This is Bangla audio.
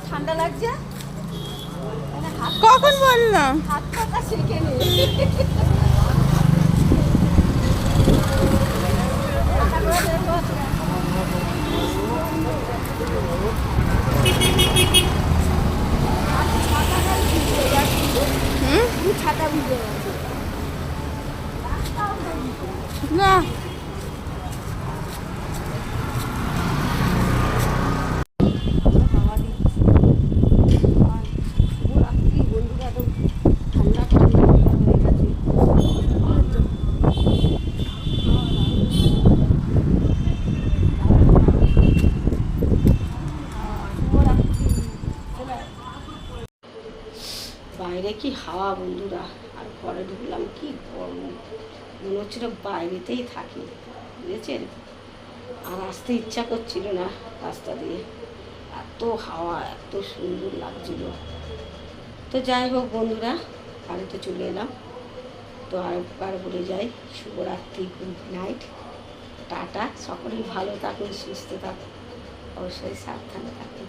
ঠান্ডা লাগছে। কখন বললাম? হাত পাতা শেখে নে। ছাতা ভিজে গেছে না বাইরে কি হাওয়া বন্ধুরা, আর ঘরে ঢুকলাম কি গরম, মনে হচ্ছিল বাইরেতেই থাকি, বুঝেছেন। আর আসতে ইচ্ছা করছিল না রাস্তা দিয়ে, এত হাওয়া, এত সুন্দর লাগছিল। তো যাই হোক বন্ধুরা, বাড়িতে চলে এলাম। তো আরেকবার বলে যাই, শুভরাত্রি, গুড নাইট, টাটা। সকলেই ভালো থাকুন, সুস্থ থাকুন, অবশ্যই সাবধানে থাকুন।